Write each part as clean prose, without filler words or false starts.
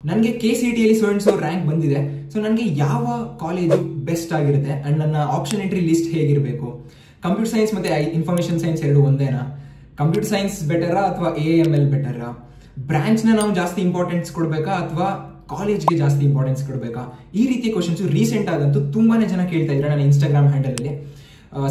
ನನಗೆ KCETಯಲ್ಲಿ so rank ಬಂದಿದೆ. So ನನಗೆ ಯಾವ ಕಾಲೇಜು ಬೆಸ್ಟ್ ಆಗಿರುತ್ತೆ ಅಂಡ್ ನನ್ನ ಆಪ್ಷನ್ ಎಂಟ್ರಿ ಲಿಸ್ಟ್ ಹೇಗಿರಬೇಕು? ಕಂಪ್ಯೂಟರ್ ಸೈನ್ಸ್ ಮತ್ತೆ ಇನ್ಫಾರ್ಮೇಶನ್ ಸೈನ್ಸ್ ಎರಡು ಒಂದೇನಾ? ಕಂಪ್ಯೂಟರ್ ಸೈನ್ಸ್ ಬೆಟರಾ ಅಥವಾ AML ಬೆಟರಾ? ಬ್ರಾಂಚ್ನ ನಾವು ಜಾಸ್ತಿ ಇಂಪಾರ್ಟೆನ್ಸ್ ಕೊಡಬೇಕಾ ಅಥವಾ ಕಾಲೇಜ್ಗೆ ಜಾಸ್ತಿ ಇಂಪಾರ್ಟೆನ್ಸ್ ಕೊಡಬೇಕಾ? ಈ ರೀತಿಯ ಕ್ವಶನ್ಸ್ ರೀಸೆಂಟ್ ಆದಂತೂ ತುಂಬಾನೇ ಜನ ಕೇಳ್ತಾ ಇದ್ದಾರೆ ನನ್ನ ಇನ್ಸ್ಟಾಗ್ರಾಮ್ ಹ್ಯಾಂಡಲಲ್ಲಿ.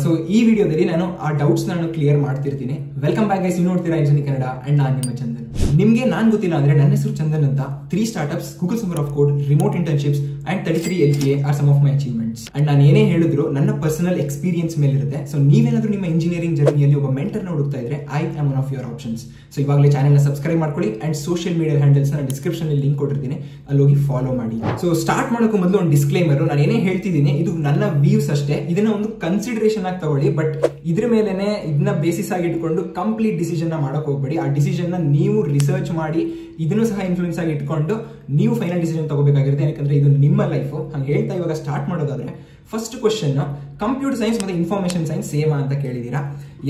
ಸೊ ಈ ವಿಡಿಯೋದಲ್ಲಿ ನಾನು ಆ ಡೌಟ್ಸ್ ನಾನು ಕ್ಲಿಯರ್ ಮಾಡ್ತಿರ್ತೀನಿ. ವೆಲ್ಕಮ್ ಬ್ಯಾಕ್ ಗೈಸ್, ನೀವು ನೋಡ್ತೀರಾ ಇಂಜಿನಿಯರಿಂಗ್ ಕನ್ನಡ ಅಂಡ್ ನಾನು ನಿಮ್ಮ ಚಂದನ್. ನಿಮಗೆ ನಾನು ಗೊತ್ತಿಲ್ಲ ಅಂದ್ರೆ ನನ್ನ ಹೆಸರು ಚಂದನ್ ಅಂತ. 3 startups, Google summer of code, remote internships and 33 LPA are some of my achievements. And ನಾನು ಏನೇ ಹೇಳಿದ್ರು ನನ್ನ ಪರ್ಸನಲ್ ಎಕ್ಸ್ಪೀರಿಯನ್ಸ್ ಮೇಲೆ ಇರುತ್ತೆ. ಸೊ ನೀವೇನಾದ್ರೂ ನಿಮ್ಮ ಇಂಜಿನಿಯರಿಂಗ್ ಜರ್ನಿಯಲ್ಲಿ ಒಬ್ಬ ಮೆಂಟರ್ನ ಹುಡುಕ್ತಾ ಇದ್ರೆ I am one of your options. So ಇವಾಗಲೇ ಚಾನೆಲ್ನ ಸಬ್ಸ್ಕ್ರೈಬ್ ಮಾಡ್ಕೊಳ್ಳಿ ಅಂಡ್ ಸೋಷಿಯಲ್ ಮೀಡಿಯಾ ಹ್ಯಾಂಡಲ್ಸ್ ನಾನು ಡಿಸ್ಕ್ರಿಪ್ಷನ್ ಲಿಂಕ್ ಕೊಟ್ಟಿರ್ತೀನಿ, ಅಲ್ಲಿ ಹೋಗಿ ಫಾಲೋ ಮಾಡಿ. ಸೊ ಸ್ಟಾರ್ಟ್ ಮಾಡೋಕ್ಕೂ ಮೊದಲು ಒಂದು ಡಿಸ್ಕ್ಲೇಮರ್, ನಾನು ಏನೇ ಹೇಳ್ತಿದ್ದೀನಿ ಇದು ನನ್ನ ವ್ಯೂಸ್ ಅಷ್ಟೇ, ಇದನ್ನ ಒಂದು ಕನ್ಸಿಡರೇಷನ್ ಆಗಿ ತಗೊಳ್ಳಿ. ಬಟ್ ಇದ್ರ ಮೇಲೆನೆ ಇದನ್ನ ಬೇಸಿಸ್ ಆಗಿ ಇಟ್ಕೊಂಡು ಕಂಪ್ಲೀಟ್ ಡಿಸಿಷನ್ ಮಾಡಕ್ ಹೋಗ್ಬೇಡಿ. ಆ ಡಿಸಿಷನ್ ನೀವು ರಿಸರ್ಚ್ ಮಾಡಿ ಇದನ್ನು ಸಹ ಇನ್ಫ್ಲೂಯೆನ್ಸ್ ಆಗಿ ಇಟ್ಕೊಂಡು ನೀವು ಫೈನಲ್ ಡಿಸಿಷನ್ ತಗೋಬೇಕಾಗಿರುತ್ತೆ. ಯಾಕಂದ್ರೆ ಇದು ನಿಮ್ಮ ಲೈಫ್. ಹಂಗೆ ಹೇಳ್ತಾ ಇವಾಗ ಸ್ಟಾರ್ಟ್ ಮಾಡೋದಾದ್ರೆ ಫಸ್ಟ್ ಕ್ವಶನ್, ಕಂಪ್ಯೂಟರ್ ಸೈನ್ಸ್ ಮತ್ತೆ ಇನ್ಫಾರ್ಮೇಶನ್ ಸೈನ್ಸ್ ಸೇಮಾ ಅಂತ ಕೇಳಿದೀರಾ?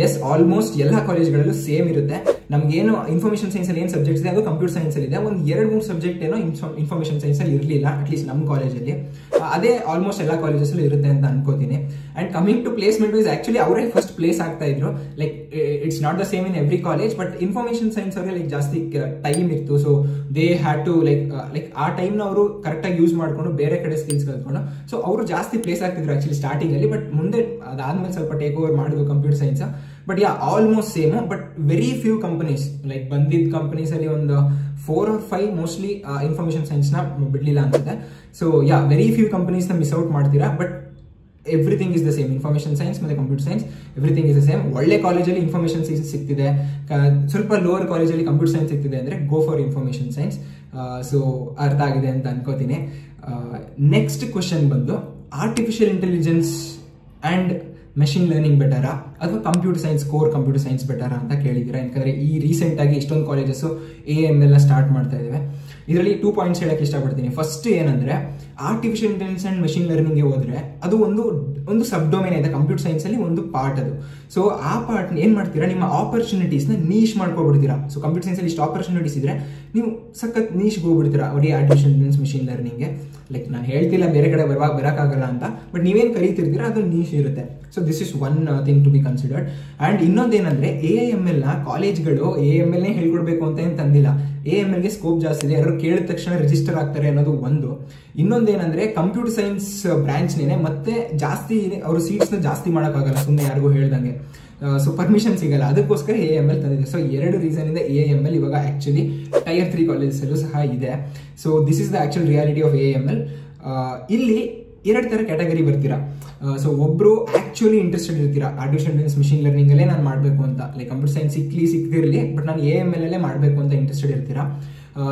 ಎಸ್, ಆಲ್ಮೋಸ್ಟ್ ಎಲ್ಲ ಕಾಲೇಜ್ಗಳಲ್ಲೂ ಸೇಮ್ ಇರುತ್ತೆ. ನಮ್ಗೇನು ಇನ್ಫಾರ್ಮೇಶನ್ ಸೈನ್ಸ್ ಅಲ್ಲಿ ಏನು ಸಬ್ಜೆಕ್ಟ್ಸ್ ಇದೆ ಅದು ಕಂಪ್ಯೂಟರ್ ಸೈನ್ಸ್ ಅಲ್ಲಿ ಇದೆ. ಒಂದು 2-3 ಸಬ್ಜೆಕ್ಟ್ ಏನೋ ಇನ್ಫಾರ್ಮೇಶನ್ ಸೈನ್ಸ್ ಅಲ್ಲಿ ಇರಲಿಲ್ಲ, ಅಟ್ಲೀಸ್ಟ್ ನಮ್ಮ ಕಾಲೇಜಲ್ಲಿ. ಅದೇ ಆಲ್ಮೋಸ್ಟ್ ಎಲ್ಲ ಕಾಲೇಜಸ್ ಅಲ್ಲಿ ಇರುತ್ತೆ ಅಂತ ಅನ್ಕೋತೀನಿ. And coming to placement wise actually ಅವರೇ ಫಸ್ಟ್ ಪ್ಲೇಸ್ ಆಗ್ತಾ ಇದ್ರು. Like it's not the same in every college, but information science ಅವರಿಗೆ ಲೈಕ್ ಜಾಸ್ತಿ ಟೈಮ್ ಇತ್ತು. So they had to like ಆ ಟೈಮ್ನ ಅವರು ಕರೆಕ್ಟ್ ಆಗಿ ಯೂಸ್ ಮಾಡ್ಕೊಂಡು ಬೇರೆ ಕಡೆ ಸ್ಕಿಲ್ಸ್ ಕಲ್ತ್ಕೊಂಡು ಸೊ ಅವರು ಜಾಸ್ತಿ ಪ್ಲೇಸ್ ಆಗ್ತಿದ್ರು ಆಕ್ಚುಲಿ ಸ್ಟಾರ್ಟಿಂಗ್ ಅಲ್ಲಿ. ಬಟ್ ಮುಂದೆ ಅದಾದ್ಮೇಲೆ ಸ್ವಲ್ಪ ಟೇಕ್ ಓವರ್ ಮಾಡಿದ್ರು computer science. But yeah almost same. But very few companies like ಬಂದಿದ್ದ ಕಂಪನೀಸ್ ಅಲ್ಲಿ ಒಂದು 4 or 5 ಮೋಸ್ಟ್ಲಿ ಇನ್ಫಾರ್ಮೇಶನ್ ಸೈನ್ಸ್ ನ ಬಿಡ್ಲಿಲ್ಲ ಅನ್ಸುತ್ತೆ. So yeah very few companies ನ ಮಿಸ್ ಔಟ್ ಮಾಡ್ತೀರಾ. But everything is the same. Information science ಮತ್ತೆ computer science everything is the same. ಒಳ್ಳೆ ಕಾಲೇಜಲ್ಲಿ ಇನ್ಫಾರ್ಮೇಶನ್ ಸೈನ್ಸ್ ಸಿಗ್ತಿದೆ, ಸ್ವಲ್ಪ ಲೋವರ್ ಕಾಲೇಜಲ್ಲಿ ಕಂಪ್ಯೂಟರ್ ಸೈನ್ಸ್ ಸಿಗ್ತಿದೆ ಅಂದ್ರೆ go for information science. So ಅರ್ಥ ಆಗಿದೆ ಅಂತ ಅನ್ಕೋತೀನಿ. ನೆಕ್ಸ್ಟ್ ಕ್ವಶನ್ ಬಂದು, artificial intelligence and machine learning ಬೆಟರಾ ಅಥವಾ computer science, core computer science ಬೆಟರಾ ಅಂತ ಕೇಳಿದ್ದೀರಾ? ಯಾಕಂದ್ರೆ ಈ ರೀಸೆಂಟ್ ಆಗಿ ಇಷ್ಟೊಂದು ಕಾಲೇಜಸ್ AML ಸ್ಟಾರ್ಟ್ ಮಾಡ್ತಾ ಇದಾವೆ. ಇದರಲ್ಲಿ 2 ಪಾಯಿಂಟ್ಸ್ ಹೇಳಕ್ ಇಷ್ಟಪಡ್ತೀನಿ. ಫಸ್ಟ್ ಏನಂದ್ರೆ, artificial intelligence and machine learning ಹೋದ್ರೆ ಅದು ಒಂದು ಸಬ್ ಡೊಮೇನ್ ಇದೆ ಕಂಪ್ಯೂಟರ್ ಸೈನ್ಸ್ ಅಲ್ಲಿ, ಒಂದು ಪಾರ್ಟ್ ಅದು. ಸೊ ಆ ಪಾರ್ಟ್ ಏನ್ ಮಾಡ್ತೀರಾ, ನಿಮ್ಮ ಆಪರ್ಚುನಿಟೀಸ್ ನ ನೀಶ್ ಮಾಡ್ಕೊಬಿಡ್ತೀರಾ. ಸೊ ಕಂಪ್ಯೂಟರ್ ಸೈನ್ಸ್ ಅಲ್ಲಿ ಇಷ್ಟು ಆಪರ್ಚುನಿಟೀಸ್ ಇದ್ರೆ ನೀವು ಸಖತ್ ನೀಶ್ ಹೋಗ್ಬಿಡ್ತೀರಾ ಬರೀ ಆರ್ಟಿಫಿಷಿಯಲ್ ಇಂಟೆಲಿಜೆನ್ಸ್ ಮೆಷಿನ್ ಲರ್ನಿಂಗ್ಗೆ. ಲೈಕ್ ನಾನು ಹೇಳ್ತಿಲ್ಲ ಬೇರೆ ಕಡೆ ಬರಕ್ಕಾಗಲ್ಲ ಅಂತ, ಬಟ್ ನೀವೇನ್ ಕಲಿತಿರ್ತೀರಾ ಅದು ನೀಶ್ ಇರುತ್ತೆ. So this is one thing to be considered. And ಇನ್ನೊಂದೇನಂದ್ರೆ, AIML ನ ಕಾಲೇಜ್ಗಳು AIML ನೇ ಹೇಳ್ಕೊಡ್ಬೇಕು ಅಂತ ಏನ್ ತಂದಿಲ್ಲ. AIML ಗೆ ಸ್ಕೋಪ್ ಜಾಸ್ತಿ ಇದೆ, ಯಾರು ಕೇಳಿದ ತಕ್ಷಣ ರಿಜಿಸ್ಟರ್ ಆಗ್ತಾರೆ ಅನ್ನೋದು ಒಂದು. ಇನ್ನೊಂದೇನಂದ್ರೆ, ಕಂಪ್ಯೂಟರ್ ಸೈನ್ಸ್ ಬ್ರಾಂಚ್ ನೇನೆ ಮತ್ತೆ ಜಾಸ್ತಿ ಅವರು ಸೀಟ್ಸ್ ನ ಜಾಸ್ತಿ ಮಾಡೋಕ್ಕಾಗಲ್ಲ ಸುಮ್ಮನೆ ಯಾರಿಗೂ ಹೇಳ್ದಂಗೆ. ಸೊ ಪರ್ಮಿಷನ್ ಸಿಗಲ್ಲ, ಅದಕ್ಕೋಸ್ಕರ AIML ತಂದಿದೆ. ಸೊ 2 ರೀಸನ್ ಇಂದ AIML ಇವಾಗ ಆಕ್ಚುಲಿ ಟೈರ್ 3 ಕಾಲೇಜಸ್ ಅಲ್ಲೂ ಸಹ ಇದೆ. So this is the actual reality of AIML. ಇಲ್ಲಿ 2 ತರ ಕ್ಯಾಟಗರಿ ಬರ್ತೀರಾ. ಸೊ ಒಬ್ರು ಆಕ್ಚುಲಿ ಇಂಟ್ರೆಸ್ಟೆಡ್ ಇರ್ತೀರಾ ಆರ್ಟಿಫಿಷಿಯಲ್ ಇಂಟೆಲಿಜೆನ್ಸ್ ಮೆಷಿನ್ ಲರ್ನಿಂಗ್ ಅಲ್ಲೇ ನಾನು ಮಾಡಬೇಕು ಅಂತ, ಲೈಕ್ ಕಂಪ್ಯೂಟರ್ ಸೈನ್ಸ್ ಸಿಕ್ಕಿರಲಿ ಬಟ್ ನಾನು AIML ಅಲ್ಲೇ ಮಾಡಬೇಕು ಅಂತ ಇಂಟ್ರೆಸ್ಟೆಡ್ ಇರ್ತೀರಾ.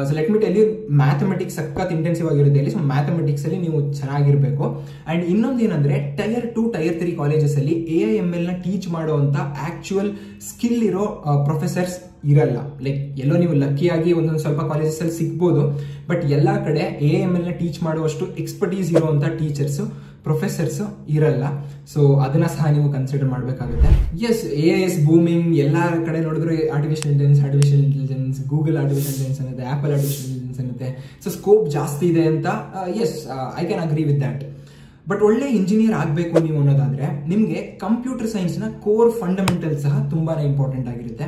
So let me tell you, mathematics ಸಖತ್ ಇಂಟೆನ್ಸಿವ್ ಆಗಿರುತ್ತೆ ಇಲ್ಲಿ. ಸೊ ಮ್ಯಾಥಮೆಟಿಕ್ಸ್ ಅಲ್ಲಿ ನೀವು ಚೆನ್ನಾಗಿರ್ಬೇಕು. ಅಂಡ್ ಇನ್ನೊಂದೇನಂದ್ರೆ, ಟೈರ್ 2, ಟೈರ್ 3 ಕಾಲೇಜಸ್ ಅಲ್ಲಿ AIML ನ ಟೀಚ್ ಮಾಡುವಂತ ಆಕ್ಚುಯಲ್ ಸ್ಕಿಲ್ ಇರೋ ಪ್ರೊಫೆಸರ್ಸ್ ಇರಲ್ಲ. ಲೈಕ್ ಎಲ್ಲೋ ನೀವು ಲಕ್ಕಿಯಾಗಿ ಒಂದೊಂದು ಸ್ವಲ್ಪ ಕಾಲೇಜಸ್ ಅಲ್ಲಿ ಸಿಗ್ಬೋದು, ಬಟ್ ಎಲ್ಲಾ ಕಡೆ AIML ನ ಟೀಚ್ ಮಾಡುವಷ್ಟು ಎಕ್ಸ್ಪರ್ಟೀಸ್ ಇರುವಂತ ಟೀಚರ್ಸ್, ಪ್ರೊಫೆಸರ್ಸ್ ಇರಲ್ಲ. ಸೊ ಅದನ್ನ ಸಹ ನೀವು ಕನ್ಸಿಡರ್ ಮಾಡಬೇಕಾಗುತ್ತೆ. ಎಸ್, AIS ಬೂಮಿಂಗ್, ಎಲ್ಲಾ ಕಡೆ ನೋಡಿದ್ರೆ artificial intelligence, Google artificial intelligence ಅನ್ನತ್ತೆ, ಆಪಲ್ ಆರ್ಟಿಫಿಷಿಯಲ್ ಇಂಟೆಲಿಜೆನ್ಸ್ ಅನ್ನತ್ತೆ. ಸೊ ಸ್ಕೋಪ್ ಜಾಸ್ತಿ ಇದೆ ಅಂತ yes, I can agree with that. But ಒಳ್ಳೆ ಇಂಜಿನಿಯರ್ ಆಗಬೇಕು ನೀವು ಅನ್ನೋದಾದ್ರೆ ನಿಮಗೆ ಕಂಪ್ಯೂಟರ್ ಸೈನ್ಸ್ ನ ಕೋರ್ ಫಂಡಮೆಂಟಲ್ ಸಹ ತುಂಬಾನೇ ಇಂಪಾರ್ಟೆಂಟ್ ಆಗಿರುತ್ತೆ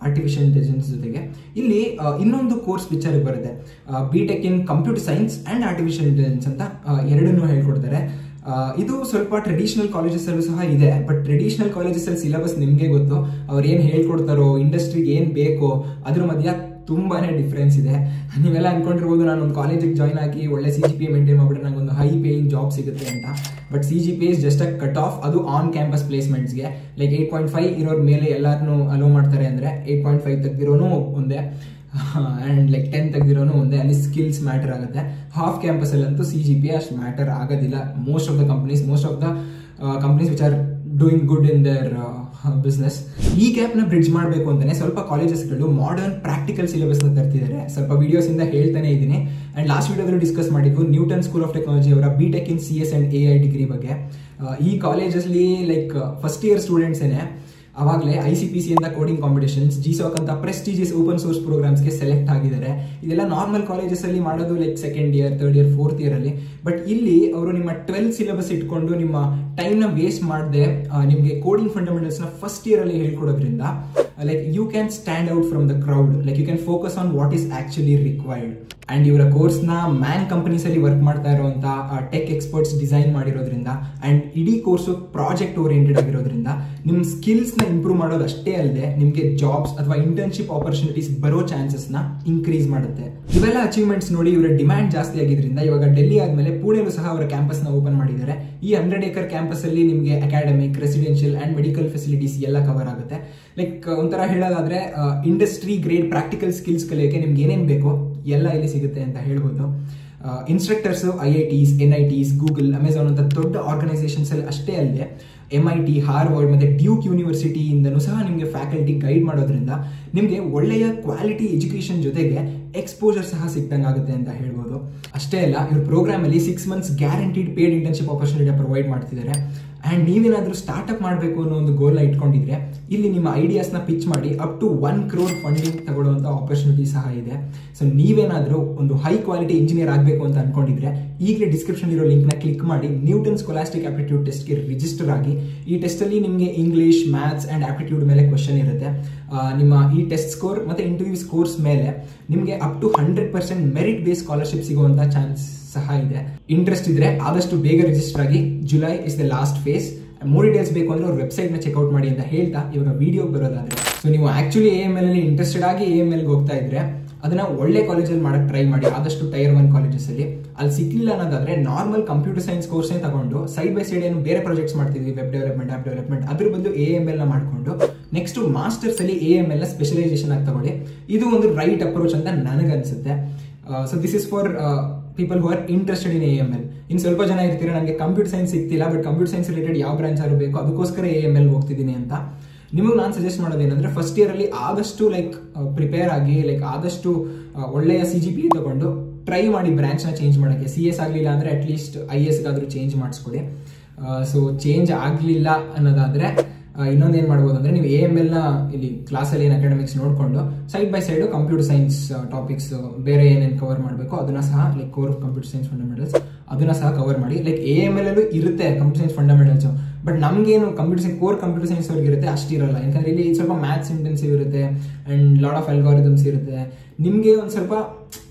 ಆರ್ಟಿಫಿಷಿಯಲ್ ಇಂಟೆಲಿಜೆನ್ಸ್ ಜೊತೆಗೆ. ಇಲ್ಲಿ ಇನ್ನೊಂದು ಕೋರ್ಸ್ ಪಿಕ್ಚರ್ ಬರುತ್ತೆ, BTech in computer science and artificial intelligence ಅಂತ ಎರಡನ್ನೂ ಹೇಳ್ಕೊಡ್ತಾರೆ. ಇದು ಸ್ವಲ್ಪ ಟ್ರೆಡಿಷನಲ್ ಕಾಲೇಜಸ್ ಅಲ್ಲೂ ಸಹ ಇದೆ. ಬಟ್ ಟ್ರೆಡಿಷನಲ್ ಕಾಲೇಜಸ್ ಅಲ್ಲಿ ಸಿಲೆಬಸ್ ನಿಮ್ಗೆ ಗೊತ್ತು, ಅವ್ರು ಏನ್ ಹೇಳ್ಕೊಡ್ತಾರೋ, ಇಂಡಸ್ಟ್ರಿಗೆ ಏನ್ ಬೇಕೋ ಅದ್ರ ಮಧ್ಯ ತುಂಬಾನೇ ಡಿಫ್ರೆನ್ಸ್ ಇದೆ. ನೀವೆಲ್ಲ ಅನ್ಕೊಂಡಿರ್ಬೋದು ನಾನು ಒಂದು ಕಾಲೇಜಿಗೆ ಜಾಯ್ನ್ ಆಗಿ ಒಳ್ಳೆ CGPA ಮೇಂಟೈನ್ ಮಾಡ್ಬಿಟ್ರೆ ನಂಗೆ ಒಂದು ಹೈ ಪೇಯಿಂಗ್ ಜಾಬ್ ಸಿಗುತ್ತೆ ಅಂತ. But CGPA is just a cut off. ಅದು ಆನ್ ಕ್ಯಾಂಪಸ್ ಪ್ಲೇಸ್ಮೆಂಟ್ಸ್ಗೆ ಲೈಕ್ 8.5 ಇರೋರ್ ಮೇಲೆ ಎಲ್ಲಾರನ್ನೂ ಅಲೋ ಮಾಡ್ತಾರೆ ಅಂದ್ರೆ 8.5 ತೆಗ್ದಿರೋನು ಒಂದೇ ಅಂಡ್ ಲೈಕ್ 10 ತೆಗ್ದಿರೋನು ಒಂದೇ. ಅಲ್ಲಿ ಸ್ಕಿಲ್ಸ್ ಮ್ಯಾಟರ್ ಆಗುತ್ತೆ. ಹಾಫ್ ಕ್ಯಾಂಪಸ್ ಅಲ್ಲಂತೂ CGPA ಅಷ್ಟು ಮ್ಯಾಟರ್ ಆಗೋದಿಲ್ಲ. Most of the companies which are doing good in their business. ಈ ಗ್ಯಾಪ್ ನ ಬ್ರಿಡ್ಜ್ ಮಾಡಬೇಕು ಅಂತಾನೆ ಸ್ವಲ್ಪ ಕಾಲೇಜಸ್ಗಳು ಮಾಡರ್ನ್ ಪ್ರಾಕ್ಟಿಕಲ್ ಸಿಲೆಬಸ್ ನ ತರ್ತಿದ್ದಾರೆ. ಸ್ವಲ್ಪ ವಿಡಿಯೋಸ್ ಇಂದ ಹೇಳ್ತಾನೆ ಇದ್ದೀನಿ. ಅಂಡ್ ಲಾಸ್ಟ್ ವಿಡಿಯೋದಲ್ಲಿ ಡಿಸ್ಕಸ್ ಮಾಡಿದ್ವು ನ್ಯೂಟನ್ ಸ್ಕೂಲ್ ಆಫ್ ಟೆಕ್ನಾಲಜಿ ಅವರ BTech in CS and AI degree ಬಗ್ಗೆ. ಈ ಕಾಲೇಜಲ್ಲಿ ಲೈಕ್ ಫಸ್ಟ್ ಇಯರ್ ಸ್ಟೂಡೆಂಟ್ಸ್ ಏನೇ ಅವಾಗಲೇ ICPC ಅಂತ ಕೋಡಿಂಗ್ ಕಾಂಪಿಟೇಷನ್ಸ್, GSOC ಅಂತ ಪ್ರೆಸ್ಟೀಜಿಯಸ್ ಓಪನ್ ಸೋರ್ಸ್ ಪ್ರೋಗ್ರಾಮ್ಸ್ಗೆ ಸೆಲೆಕ್ಟ್ ಆಗಿದ್ದಾರೆ. ಇದೆಲ್ಲ ನಾರ್ಮಲ್ ಕಾಲೇಜಸ್ ಅಲ್ಲಿ ಮಾಡೋದು like second year, third year, fourth year ಅಲ್ಲಿ. ಬಟ್ ಇಲ್ಲಿ ಅವರು ನಿಮ್ಮ 12th ಸಿಲೆಬಸ್ ಇಟ್ಕೊಂಡು ನಿಮ್ಮ ಟೈಮ್ ನ ವೇಸ್ಟ್ ಮಾಡದೆ ನಿಮಗೆ ಕೋಡಿಂಗ್ ಫಂಡಮೆಂಟಲ್ಸ್ ನ ಫಸ್ಟ್ ಇಯರ್ ಅಲ್ಲಿ ಹೇಳ್ಕೊಡೋದ್ರಿಂದ like you can stand out from the crowd, like you can focus on what is actually required. And ಇವರ ಕೋರ್ಸ್ ನ ಮ್ಯಾನ್ ಕಂಪನೀಸ್ ಅಲ್ಲಿ ವರ್ಕ್ ಮಾಡ್ತಾ ಇರುವಂತ ಟೆಕ್ ಎಕ್ಸ್ಪರ್ಟ್ಸ್ ಡಿಸೈನ್ ಮಾಡಿರೋದ್ರಿಂದ ಅಂಡ್ ಇಡೀ ಕೋರ್ಸ್ ಪ್ರಾಜೆಕ್ಟ್ ಓರಿಯೆಂಟೆಡ್ ಆಗಿರೋದ್ರಿಂದ ನಿಮ್ ಸ್ಕಿಲ್ಸ್ ನ ಇಂಪ್ರೂವ್ ಮಾಡೋದು ಅಷ್ಟೇ ಅಲ್ಲದೆ ನಿಮ್ಗೆ ಜಾಬ್ಸ್ ಅಥವಾ ಇಂಟರ್ನ್ಶಿಪ್ ಆಪರ್ಚುನಿಟೀಸ್ ಬರೋ ಚಾನ್ಸಸ್ ನ ಇನ್ಕ್ರೀಸ್ ಮಾಡುತ್ತೆ. ಇವೆಲ್ಲ ಅಚೀವ್ಮೆಂಟ್ಸ್ ನೋಡಿ ಇವರ ಡಿಮ್ಯಾಂಡ್ ಜಾಸ್ತಿ ಆಗಿದ್ರಿಂದ ಇವಾಗ ಡೆಲ್ಲಿ ಆದ್ಮೇಲೆ ಪುಣೆಲೂ ಸಹ ಅವರ ಕ್ಯಾಂಪಸ್ ನ ಓಪನ್ ಮಾಡಿದ್ದಾರೆ. ಈ 100 acre ಕ್ಯಾಂಪಸ್ ಅಲ್ಲಿ ನಿಮ್ಗೆ academic, residential and medical facilities ಎಲ್ಲ ಕವರ್ ಆಗುತ್ತೆ. ಲೈಕ್ ಒಂಥರ ಹೇಳೋದಾದ್ರೆ ಇಂಡಸ್ಟ್ರಿ ಗ್ರೇಡ್ ಪ್ರಾಕ್ಟಿಕಲ್ ಸ್ಕಿಲ್ಸ್ ಕಲಿಯೋಕೆ ನಿಮ್ಗೆ ಏನೇನ್ ಬೇಕೋ ಎಲ್ಲ ಇಲ್ಲಿ ಸಿಗುತ್ತೆ ಅಂತ ಹೇಳ್ಬೋದು. Instructors IITs, NITs, Google, Amazon ಅಂತ ದೊಡ್ಡ ಆರ್ಗನೈಸೇಷನ್ಸ್ ಅಲ್ಲಿ ಅಷ್ಟೇ ಅಲ್ಲದೆ MIT, ಹಾರ್ವರ್ಡ್ ಮತ್ತೆ ಡ್ಯೂಕ್ ಯೂನಿವರ್ಸಿಟಿಯಿಂದನೂ ಸಹ ನಿಮಗೆ ಫ್ಯಾಕಲ್ಟಿ ಗೈಡ್ ಮಾಡೋದ್ರಿಂದ ನಿಮಗೆ ಒಳ್ಳೆಯ ಕ್ವಾಲಿಟಿ ಎಜುಕೇಶನ್ ಜೊತೆಗೆ ಎಕ್ಸ್ಪೋಜರ್ ಸಹ ಸಿಕ್ದಂಗಾಗುತ್ತೆ ಅಂತ ಹೇಳ್ಬೋದು. ಅಷ್ಟೇ ಅಲ್ಲ, ಇವ್ರ ಪ್ರೋಗ್ರಾಮ್ ಅಲ್ಲಿ 6 months guaranteed paid internship opportunity provide ಮಾಡ್ತಿದ್ದಾರೆ. ಅಂಡ್ ನೀವೇನಾದ್ರೂ ಸ್ಟಾರ್ಟ್ಅಪ್ ಮಾಡಬೇಕು ಅನ್ನೋ ಒಂದು ಗೋಲ್ನ ಇಟ್ಕೊಂಡಿದ್ರೆ ಇಲ್ಲಿ ನಿಮ್ಮ ಐಡಿಯಾಸ್ನ ಪಿಚ್ ಮಾಡಿ ಅಪ್ ಟು 1 crore ಫಂಡಿಂಗ್ ತಗೊಳ್ಳುವಂತ ಆಪರ್ಚುನಿಟಿ ಸಹ ಇದೆ. ಸೊ ನೀವೇನಾದ್ರೂ ಒಂದು ಹೈ ಕ್ವಾಲಿಟಿ ಇಂಜಿನಿಯರ್ ಆಗಬೇಕು ಅಂತ ಅನ್ಕೊಂಡಿದ್ರೆ ಈಗಲೇ ಡಿಸ್ಕ್ರಿಪ್ಷನ್ ಇರೋ ಲಿಂಕ್ ನ ಕ್ಲಿಕ್ ಮಾಡಿ ನ್ಯೂಟನ್ ಸ್ಕಾಲಾಸ್ಟಿಕ್ ಆಪ್ಟಿಟ್ಯೂಡ್ ಟೆಸ್ಟ್ಗೆ ರಿಜಿಸ್ಟರ್ ಆಗಿ. ಈ ಟೆಸ್ಟ್ ಅಲ್ಲಿ ನಿಮಗೆ ಇಂಗ್ಲಿಷ್, ಮ್ಯಾಥ್ಸ್ ಅಂಡ್ ಆಪ್ಟಿಟ್ಯೂಡ್ ಮೇಲೆ ಕ್ವಶನ್ ಇರುತ್ತೆ. ನಿಮ್ಮ ಈ ಟೆಸ್ಟ್ ಸ್ಕೋರ್ ಮತ್ತೆ ಇಂಟರ್ವ್ಯೂ ಸ್ಕೋರ್ಸ್ ಮೇಲೆ ನಿಮಗೆ up to 100% merit base scholarship ಸಿಗುವಂತ ಚಾನ್ಸ್ ಸಹ ಇದೆ. ಇಂಟ್ರೆಸ್ಟ್ ಇದ್ರೆ ಆದಷ್ಟು ಬೇಗ ರಿಜಿಸ್ಟರ್ ಆಗಿ. July is the last phase. More details ಬೇಕು ಅಂದ್ರೆ ಅವ್ರ ವೆಬ್ಸೈಟ್ ನ ಚೆಕ್ಔಟ್ ಮಾಡಿ ಅಂತ ಹೇಳ್ತಾ ಇವಾಗ ವಿಡಿಯೋ ಬರೋದಾದ್ರೆ, ಸೊ ನೀವು ಆಕ್ಚುಲಿ AML ಅಲ್ಲಿ ಇಂಟ್ರೆಸ್ಟೆಡ್ ಆಗಿ AML ಹೋಗ್ತಾ ಇದ್ರೆ ಅದನ್ನ ಒಳ್ಳೆ ಕಾಲೇಜಲ್ಲಿ ಮಾಡಕ್ ಟ್ರೈ ಮಾಡಿ, ಆದಷ್ಟು ಟೈರ್ 1 ಕಾಲೇಜಸ್ ಅಲ್ಲಿ. ಅಲ್ಲಿ ಸಿಕ್ಲಿಲ್ಲ ಅನ್ನೋದಾದ್ರೆ ನಾರ್ಮಲ್ ಕಂಪ್ಯೂಟರ್ ಸೈನ್ಸ್ ಕೋರ್ಸ್ ತಗೊಂಡು ಸೈಡ್ ಬೈ ಸೈಡ್ ಏನು ಬೇರೆ ಪ್ರಾಜೆಕ್ಟ್ಸ್ ಮಾಡ್ತಿದ್ವಿ, ವೆಬ್ ಡೆವಲಪ್ಮೆಂಟ್, ಆಪ್ ಡೆವಲಪ್ಮೆಂಟ್, ಅದ್ರ ಬದಲು AML ನ ಮಾಡ್ಕೊಂಡು ನೆಕ್ಸ್ಟ್ ಮಾಸ್ಟರ್ಸ್ ಅಲ್ಲಿ AML ನ ಸ್ಪೆಷಲೈಸೇಷನ್ ಆಗಿ ತಗೊಳ್ಳಿ. ಇದು ಒಂದು ರೈಟ್ ಅಪ್ರೋಚ್ ಅಂತ ನನಗನ್ಸುತ್ತೆ. So this is for people who are interested in AML. ಇನ್ನು ಸ್ವಲ್ಪ ಜನ ಇರ್ತೀರಾ ನನಗೆ ಕಂಪ್ಯೂಟರ್ ಸೈನ್ಸ್ ಸಿಗ್ತಿಲ್ಲ ಬಟ್ ಕಂಪ್ಯೂಟರ್ ಸೈನ್ಸ್ ರಿಲೇಟೆಡ್ ಯಾವ ಬ್ರಾಂಚ್ ಆದ್ರೂ ಬೇಕು, ಅದಕ್ಕೋಸ್ಕರ AML ಹೋಗ್ತಿದ್ದೀನಿ ಅಂತ. ನಿಮಗೆ ನಾನು ಸಜೆಸ್ಟ್ ಮಾಡೋದೇನಂದ್ರೆ ಫಸ್ಟ್ ಇಯರ್ ಅಲ್ಲಿ ಆದಷ್ಟು ಲೈಕ್ ಪ್ರಿಪೇರ್ ಆಗಿ, ಲೈಕ್ ಆದಷ್ಟು ಒಳ್ಳೆಯ CGPA ತಗೊಂಡು ಟ್ರೈ ಮಾಡಿ ಬ್ರಾಂಚ್ ನ ಚೇಂಜ್ ಮಾಡೋಕ್ಕೆ. CS ಆಗಲಿಲ್ಲ ಅಂದ್ರೆ ಅಟ್ಲೀಸ್ಟ್ IS ಗಾದ್ರೂ ಚೇಂಜ್ ಮಾಡಿಸ್ಕೊಡಿ. ಸೊ ಚೇಂಜ್ ಆಗಲಿಲ್ಲ ಅನ್ನೋದಾದ್ರೆ ಇನ್ನೊಂದೇನು ಮಾಡ್ಬೋದು ಅಂದ್ರೆ ನೀವು AML ನ ಇಲ್ಲಿ ಕ್ಲಾಸಲ್ಲಿ ಏನು ಅಕಾಡೆಮಿಕ್ಸ್ ನೋಡಿಕೊಂಡು side by side computer science topics ಬೇರೆ ಏನೇನು ಕವರ್ ಮಾಡಬೇಕು ಅದನ್ನ ಸಹ like core of computer science fundamentals ಅದನ್ನ ಸಹ ಕವರ್ ಮಾಡಿ. ಲೈಕ್ AML ಅಲ್ಲೂ ಇರುತ್ತೆ ಕಂಪ್ಯೂಟರ್ ಸೈನ್ಸ್ ಫಂಡಮೆಂಟಲ್ಸ್, ಬಟ್ ನಮಗೇನು computer science core computer science ಅವ್ರಿಗೆ ಇರುತ್ತೆ ಅಷ್ಟಿರಲ್ಲ. ಯಾಕಂದ್ರೆ ಇಲ್ಲಿ ಸ್ವಲ್ಪ ಮ್ಯಾಥ್ಸ್ ಇಂಟೆನ್ಸಿವ್ ಇರುತ್ತೆ ಅಂಡ್ ಲಾಟ್ ಆಫ್ ಅಲ್ಗಾರಿದಮ್ಸ್ ಇರುತ್ತೆ. ನಿಮಗೆ ಒಂದು ಸ್ವಲ್ಪ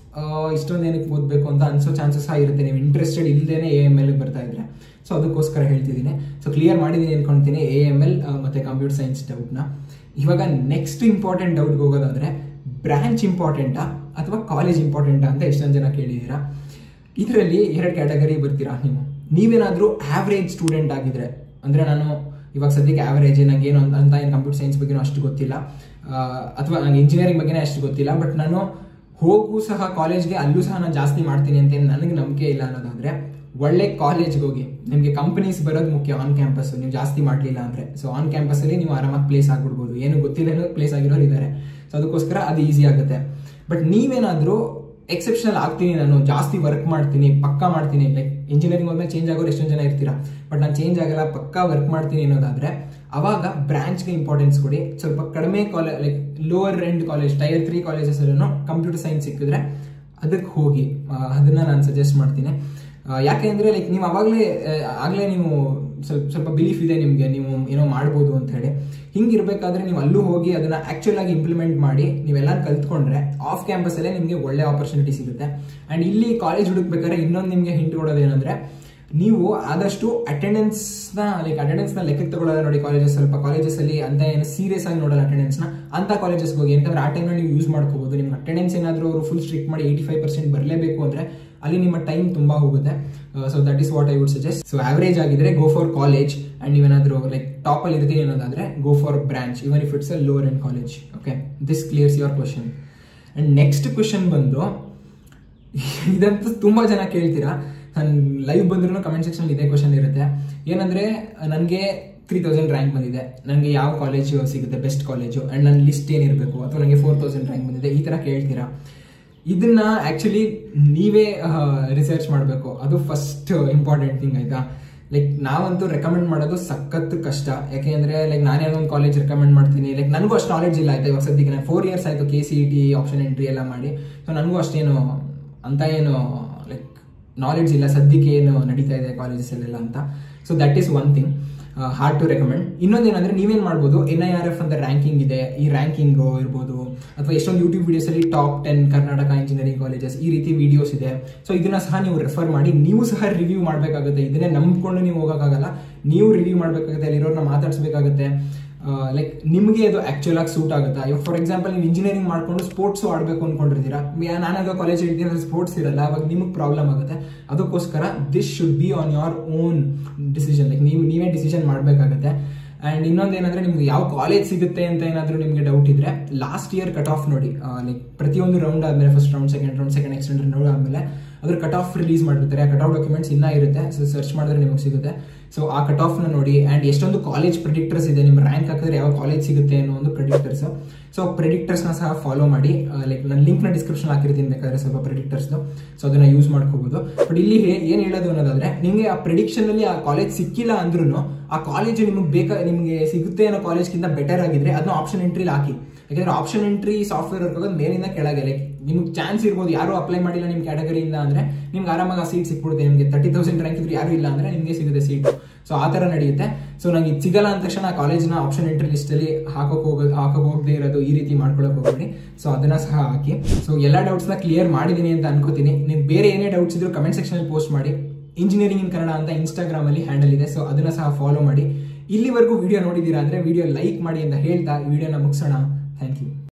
ಇಷ್ಟೊಂದು ಏನಕ್ಕೆ ಓದಬೇಕು ಅಂತ ಅನ್ಸೋ ಚಾನ್ಸಸ್ ಇರುತ್ತೆ ನೀವು ಇಂಟ್ರೆಸ್ಟೆಡ್ ಇಲ್ಲದೇನೆ AML ಬರ್ತಾ ಇದ್ರೆ. ಸೊ ಅದಕ್ಕೋಸ್ಕರ ಹೇಳ್ತಿದ್ದೀನಿ. ಸೊ ಕ್ಲಿಯರ್ ಮಾಡಿದ್ದೀನಿ ಅನ್ಕೊಂತೀನಿ AML ಮತ್ತೆ ಕಂಪ್ಯೂಟರ್ ಸೈನ್ಸ್ ಡೌಟ್ನ. ಇವಾಗ ನೆಕ್ಸ್ಟ್ ಇಂಪಾರ್ಟೆಂಟ್ ಡೌಟ್ಗೆ ಹೋಗೋದಾದ್ರೆ ಬ್ರಾಂಚ್ ಇಂಪಾರ್ಟೆಂಟಾ ಅಥವಾ ಕಾಲೇಜ್ ಇಂಪಾರ್ಟೆಂಟಾ ಅಂತ ಎಷ್ಟೊಂದು ಜನ ಕೇಳಿದ್ದೀರಾ. ಇದರಲ್ಲಿ 2 ಕ್ಯಾಟಗರಿ ಬರ್ತೀರಾ ನೀವು. ನೀವೇನಾದ್ರೂ ಆವ್ರೇಜ್ ಸ್ಟೂಡೆಂಟ್ ಆಗಿದ್ರೆ, ಅಂದ್ರೆ ನಾನು ಇವಾಗ ಸದ್ಯಕ್ಕೆ ಆವರೇಜ್, ನಂಗೇನು ಅಂತ ಏನು ಕಂಪ್ಯೂಟರ್ ಸೈನ್ಸ್ ಬಗ್ಗೆನೂ ಅಷ್ಟು ಗೊತ್ತಿಲ್ಲ ಅಥವಾ ನಂಗೆ ಇಂಜಿನಿಯರಿಂಗ್ ಬಗ್ಗೆನೇ ಅಷ್ಟು ಗೊತ್ತಿಲ್ಲ, ಬಟ್ ನಾನು ಹೋಗೂ ಸಹ ಕಾಲೇಜ್ಗೆ ಅಲ್ಲೂ ಸಹ ನಾನು ಜಾಸ್ತಿ ಮಾಡ್ತೀನಿ ಅಂತ ನನಗೆ ನಂಬಿಕೆ ಇಲ್ಲ ಅನ್ನೋದಾದ್ರೆ ಒಳ್ಳೆ ಕಾಲೇಜ್ಗೆ ಹೋಗಿ. ನಿಮಗೆ ಕಂಪನೀಸ್ ಬರೋದು ಮುಖ್ಯ ಆನ್ ಕ್ಯಾಂಪಸ್, ನೀವು ಜಾಸ್ತಿ ಮಾಡಲಿಲ್ಲ ಅಂದ್ರೆ. ಸೊ ಆನ್ ಕ್ಯಾಂಪಸ್ ಅಲ್ಲಿ ನೀವು ಆರಾಮಾಗಿ ಪ್ಲೇಸ್ ಆಗ್ಬಿಡ್ಬೋದು, ಏನು ಗೊತ್ತಿಲ್ಲ ಪ್ಲೇಸ್ ಆಗಿರೋರು ಇದ್ದಾರೆ. ಸೊ ಅದಕ್ಕೋಸ್ಕರ ಅದು ಈಸಿ ಆಗುತ್ತೆ. ಬಟ್ ನೀವೇನಾದ್ರೂ ಎಕ್ಸೆಪ್ಷನಲ್ ಆಗ್ತೀನಿ, ನಾನು ಜಾಸ್ತಿ ವರ್ಕ್ ಮಾಡ್ತೀನಿ, ಪಕ್ಕಾ ಮಾಡ್ತೀನಿ, ಲೈಕ್ ಇಂಜಿನಿಯರಿಂಗ್ ಹೋದ್ಮೇಲೆ ಚೇಂಜ್ ಆಗೋರು ಎಷ್ಟೊಂದು ಜನ ಇರ್ತೀರಾ, ಬಟ್ ನಾನು ಚೇಂಜ್ ಆಗಲ್ಲ, ಪಕ್ಕಾ ವರ್ಕ್ ಮಾಡ್ತೀನಿ ಅನ್ನೋದಾದ್ರೆ ಅವಾಗ ಬ್ರಾಂಚ್ಗೆ ಇಂಪಾರ್ಟೆನ್ಸ್ ಕೊಡಿ. ಸ್ವಲ್ಪ ಕಡಿಮೆ college, like lower end college, tyre 3 colleges ಅಲ್ಲೂ ಕಂಪ್ಯೂಟರ್ ಸೈನ್ಸ್ ಸಿಕ್ಕಿದ್ರೆ ಅದಕ್ಕೆ ಹೋಗಿ. ಅದನ್ನ ನಾನು ಸಜೆಸ್ಟ್ ಮಾಡ್ತೀನಿ. ಯಾಕೆ ಅಂದ್ರೆ ಲೈಕ್ ನೀವು ಆಗಲೇ ನೀವು ಸ್ವಲ್ಪ ಬಿಲೀಫ್ ಇದೆ ನಿಮಗೆ, ನೀವು ಏನೋ ಮಾಡ್ಬೋದು ಅಂತ ಹೇಳಿ. ಹಿಂಗಿರ್ಬೇಕಾದ್ರೆ ನೀವು ಅಲ್ಲೂ ಹೋಗಿ ಅದನ್ನ ಆಕ್ಚುಲ್ ಆಗಿ ಇಂಪ್ಲಿಮೆಂಟ್ ಮಾಡಿ ನೀವೆಲ್ಲ ಕಲ್ತ್ಕೊಂಡ್ರೆ ಆಫ್ ಕ್ಯಾಂಪಸ್ ಅಲ್ಲೇ ನಿಮಗೆ ಒಳ್ಳೆ ಆಪರ್ಚುನಿಟಿ ಸಿಗುತ್ತೆ. ಅಂಡ್ ಇಲ್ಲಿ ಕಾಲೇಜ್ ಹುಡುಕ್ಬೇಕಾದ್ರೆ ಇನ್ನೊಂದು ನಿಮಗೆ ಹಿಂಟ್ ಕೊಡೋದೇನಂದ್ರೆ ನೀವು ಆದಷ್ಟು ಅಟೆಂಡೆನ್ಸ್ ನ ಲೆಕ್ಕಕ್ಕೆ ತಗೊಳ್ಳೋದ ನೋಡಿ. ಸ್ವಲ್ಪ ಕಾಲೇಜಸ್ ಅಲ್ಲಿ ಅಂತ ಏನು ಸೀರಿಯಸ್ ಆಗಿ ನೋಡಲ್ಲ ಅಟೆಂಡೆನ್ಸ್ ನ, ಅಂತ ಕಾಲೇಜಸ್ಗೆ ಹೋಗಿ. ಯಾಕಂದ್ರೆ ಆ ಟೈಮ್ ನೀವು ಯೂಸ್ ಮಾಡ್ಕೋಬಹುದು. ನಿಮ್ಗೆ ಅಟೆಂಡೆನ್ಸ್ ಏನಾದರೂ ಅವರು ಫುಲ್ ಸ್ಟ್ರಿಕ್ಟ್ ಮಾಡಿ 85% ಬರಲೇಬೇಕು ಅಂದ್ರೆ ಅಲ್ಲಿ ನಿಮ್ಮ ಟೈಮ್ ತುಂಬಾ ಹೋಗುತ್ತೆ. So that is what I would suggest. So average ಆಗಿದ್ರೆ ಗೋ ಫಾರ್ ಕಾಲೇಜ್, ಅಂಡ್ ನೀವೇನಾದ್ರೂ ಲೈಕ್ ಟಾಪ್ ಅಲ್ಲಿ ಇರ್ತೀನಿ ಅನ್ನೋದಾದ್ರೆ go for branch even if it's a lower end college. Okay, this clears your question. And next question ಬಂದು, ಇದಂತೂ ತುಂಬಾ ಜನ ಕೇಳ್ತೀರಾ, ನಾನು ಲೈವ್ ಬಂದ್ರೂ ಕಮೆಂಟ್ ಸೆಕ್ಷನ್ ಇದೇ ಕ್ವಶನ್ ಇರುತ್ತೆ. ಏನಂದ್ರೆ ನನಗೆ 3000 ರ್ಯಾಂಕ್ ಬಂದಿದೆ, ನನಗೆ ಯಾವ ಕಾಲೇಜು ಸಿಗುತ್ತೆ ಬೆಸ್ಟ್ ಕಾಲೇಜು, ಅಂಡ್ ನನ್ನ ಲಿಸ್ಟ್ ಏನಿರಬೇಕು, ಅಥವಾ ನನಗೆ 4000 ರ್ಯಾಂಕ್ ಬಂದಿದೆ, ಈ ತರ ಕೇಳ್ತೀರಾ. ಇದನ್ನ ಆಕ್ಚುಲಿ ನೀವೇ ರಿಸರ್ಚ್ ಮಾಡಬೇಕು, ಅದು ಫಸ್ಟ್ ಇಂಪಾರ್ಟೆಂಟ್ ಥಿಂಗ್ ಆಯ್ತಾ. ಲೈಕ್ ನಾವಂತೂ ರೆಕಮೆಂಡ್ ಮಾಡೋದು ಸಖತ್ ಕಷ್ಟ. ಯಾಕೆಂದ್ರೆ ಲೈಕ್ ನಾನೇ ಒಂದು ಕಾಲೇಜ್ ರೆಕಮೆಂಡ್ ಮಾಡ್ತೀನಿ, ಲೈಕ್ ನನಗೂ ಅಷ್ಟು ನಾಲೆಡ್ಜ್ ಇಲ್ಲ ಆಯ್ತಾ. ಇವಾಗ ಸದ್ಯಕ್ಕೆ ನಾನು 4 years ಆಯ್ತು KCET ಆಪ್ಷನ್ ಎಂಟ್ರಿ ಎಲ್ಲ ಮಾಡಿ. ಸೊ ನನಗೂ ಅಷ್ಟೇನು ಅಂತ ಏನು ಲೈಕ್ ನಾಲೆಡ್ಜ್ ಇಲ್ಲ ಸದ್ಯಕ್ಕೆ ಏನು ನಡೀತಾ ಇದೆ ಕಾಲೇಜಸ್ಸಲ್ಲೆಲ್ಲ ಅಂತ. So that is one thing hard to recommend. ಇನ್ನೊಂದೇನಂದ್ರೆ ನೀವೇನ್ ಮಾಡ್ಬೋದು, NIRF ಅಂತ ರ್ಯಾಂಕಿಂಗ್ ಇದೆ, ಈ ರ್ಯಾಂಕಿಂಗ್ ಇರ್ಬೋದು ಅಥವಾ ಎಷ್ಟೊಂದು ಯೂಟ್ಯೂಬ್ ವಿಡಿಯೋಸ್ ಅಲ್ಲಿ ಟಾಪ್ 10 ಕರ್ನಾಟಕ ಇಂಜಿನಿಯರಿಂಗ್ ಕಾಲೇಜಸ್ ಈ ರೀತಿ ವಿಡಿಯೋಸ್ ಇದೆ. ಸೊ ಇದನ್ನ ಸಹ ನೀವು ರೆಫರ್ ಮಾಡಿ, ನೀವು ಸಹ ರಿವ್ಯೂ ಮಾಡಬೇಕಾಗುತ್ತೆ. ಇದನ್ನೇ ನಂಬ್ಕೊಂಡು ನೀವು ಹೋಗೋಕ್ಕಾಗಲ್ಲ, ನೀವು ರಿವ್ಯೂ ಮಾಡಬೇಕಾಗುತ್ತೆ, ಅಲ್ಲಿರೋರನ್ನ ಮಾತಾಡ್ಸ್ಬೇಕಾಗುತ್ತೆ. ಲೈಕ್ ನಿಮಗೆ ಅದು ಆಕ್ಚುಲ್ ಆಗಿ ಸೂಟ್ ಆಗುತ್ತಾ. ಇವಾಗ ಫಾರ್ ಎಕ್ಸಾಂಪಲ್ ನೀವು ಇಂಜಿನಿಯರಿಂಗ್ ಮಾಡ್ಕೊಂಡು ಸ್ಪೋರ್ಟ್ಸ್ ಆಡಬೇಕು ಅನ್ಕೊಂಡಿರ್ತೀರಾ, ನಾನಾಗ ಕಾಲೇಜ್ ಇರ್ತೀನಿ ಸ್ಪೋರ್ಟ್ಸ್ ಇರಲ್ಲ, ಅವಾಗ ನಿಮಗೆ ಪ್ರಾಬ್ಲಮ್ ಆಗುತ್ತೆ. ಅದಕ್ಕೋಸ್ಕರ this should be on your own decision, like ನೀವೇ ಡಿಸಿಷನ್ ಮಾಡಬೇಕಾಗುತ್ತೆ. ಅಂಡ್ ಇನ್ನೊಂದೇನಂದ್ರೆ ನಿಮ್ಗೆ ಯಾವ ಕಾಲೇಜ್ ಸಿಗುತ್ತೆ ಅಂತ ಏನಾದರೂ ನಿಮಗೆ ಡೌಟ್ ಇದ್ರೆ ಲಾಸ್ಟ್ ಇಯರ್ ಕಟ್ ಆಫ್ ನೋಡಿ. ಲೈಕ್ ಪ್ರತಿಯೊಂದು ರೌಂಡ್ ಆದ್ಮೇಲೆ first round, second round, second extended round ಆದ್ಮೇಲೆ ಅದ್ರ ಕಟ್ ಆಫ್ ರಿಲೀಸ್ ಮಾಡಿರ್ತಾರೆ. ಆ ಕಟ್ ಆಫ್ ಡಾಕ್ಯುಮೆಂಟ್ಸ್ ಇನ್ನೂ ಇರುತ್ತೆ, ಸೊ ಸರ್ಚ್ ಮಾಡಿದ್ರೆ ನಿಮಗೆ ಸಿಗುತ್ತೆ. ಸೊ ಆ ಕಟ್ ಆಫ್ ನ ನೋಡಿ. ಅಂಡ್ ಎಷ್ಟೊಂದು ಕಾಲೇಜ್ ಪ್ರಿಡಿಕ್ಟರ್ಸ್ ಇದೆ, ನಿಮ್ಮ ರ್ಯಾಂಕ್ ಹಾಕಿದ್ರೆ ಯಾವ ಕಾಲೇಜ್ ಸಿಗುತ್ತೆ ಅನ್ನೋ ಒಂದು ಪ್ರಿಡಿಕ್ಟರ್ಸ್. ಸೊ ಪ್ರಿಡಿಕ್ಟರ್ಸ್ ನ ಸಹ ಫಾಲೋ ಮಾಡಿ. ಲೈಕ್ ನಾನು ಲಿಂಕ್ ನ ಡಿಸ್ಕ್ರಿಪ್ಷನ್ ಹಾಕಿರ್ತೀನಿ, ಬೇಕಾದ್ರೆ ಸ್ವಲ್ಪ ಪ್ರಿಡಿಕ್ಟರ್ಸ್. ಸೊ ಅದನ್ನ ಯೂಸ್ ಮಾಡ್ಕೋಬಹುದು. ಬಟ್ ಇಲ್ಲಿ ಏನ್ ಹೇಳೋದು ಅನ್ನೋದಾದ್ರೆ, ನಿಮಗೆ ಆ ಪ್ರಿಡಿಕ್ಷನ್ ಅಲ್ಲಿ ಆ ಕಾಲೇಜ್ ಸಿಕ್ಕಿಲ್ಲ ಅಂದ್ರೂ ಆ ಕಾಲೇಜ್ ನಿಮ್ಗೆ ಸಿಗುತ್ತೆ ಅನ್ನೋ ಕಾಲೇಜ್ಗಿಂತ ಬೆಟರ್ ಆಗಿದ್ರೆ ಅದನ್ನ ಆಪ್ಷನ್ ಎಂಟ್ರಿಲಿ ಹಾಕಿ. ಯಾಕಂದ್ರೆ ಆಪ್ಷನ್ ಎಂಟ್ರಿ ಸಾಫ್ಟ್ವೇರ್ ಹೋಗೋದು ಮೇಲಿಂದ ಕೆಳಗೆ. ಲೈಕ್ ನಿಮ್ಗೆ ಚಾನ್ಸ್ ಇರ್ಬೋದು, ಯಾರು ಅಪ್ಲೈ ಮಾಡಿಲ್ಲ ನಿಮ್ಮ ಕ್ಯಾಟಗರಿಯಿಂದ ಅಂದ್ರೆ ನಿಮ್ಗೆ ಆರಾಮಾಗಿ ಆ ಸೀಟ್ ಸಿಕ್ಬಿಡುತ್ತೆ. ನಿಮಗೆ 30,000 ರ್ಯಾಂಕ್ ಇದ್ರೆ ಯಾರು ಇಲ್ಲ ಅಂದ್ರೆ ನಿಮಗೆ ಸಿಗುತ್ತೆ ಸೀಟ್. ಸೊ ಆ ತರ ನಡೆಯುತ್ತೆ. ಸೊ ನಂಗೆ ಇದು ಸಿಗಲ್ಲ ಅಂದ ತಕ್ಷಣ ಆ ಕಾಲೇಜ್ನ ಆಪ್ಷನ್ ಎಂಟ್ರಿ ಲಿಸ್ಟ್ ಅಲ್ಲಿ ಹಾಕಕ್ ಹೋಗದೆ ಇರೋದು, ಈ ರೀತಿ ಮಾಡ್ಕೊಳಕ್ ಹೋಗ್ಬೇಡಿ. ಸೊ ಅದನ್ನ ಸಹ ಹಾಕಿ. ಸೊ ಎಲ್ಲ ಡೌಟ್ಸ್ ನ ಕ್ಲಿಯರ್ ಮಾಡಿದೀನಿ ಅಂತ ಅನ್ಕೋತೀನಿ. ನೀವು ಬೇರೆ ಏನೇ ಡೌಟ್ಸ್ ಇದ್ರು ಕಮೆಂಟ್ ಸೆಕ್ಷನ್ ಅಲ್ಲಿ ಪೋಸ್ಟ್ ಮಾಡಿ. ಇಂಜಿನಿಯರಿಂಗ್ ಇನ್ ಕನ್ನಡ ಅಂತ ಇನ್ಸ್ಟಾಗ್ರಾಮ್ ಅಲ್ಲಿ ಹ್ಯಾಂಡಲ್ ಇದೆ, ಸೊ ಅದನ್ನ ಸಹ ಫಾಲೋ ಮಾಡಿ. ಇಲ್ಲಿವರೆಗೂ ವಿಡಿಯೋ ನೋಡಿದೀರಾ ಅಂದ್ರೆ ವಿಡಿಯೋ ಲೈಕ್ ಮಾಡಿ ಅಂತ ಹೇಳ್ತಾ ವಿಡಿಯೋನ ಮುಗಿಸೋಣ. Thank you.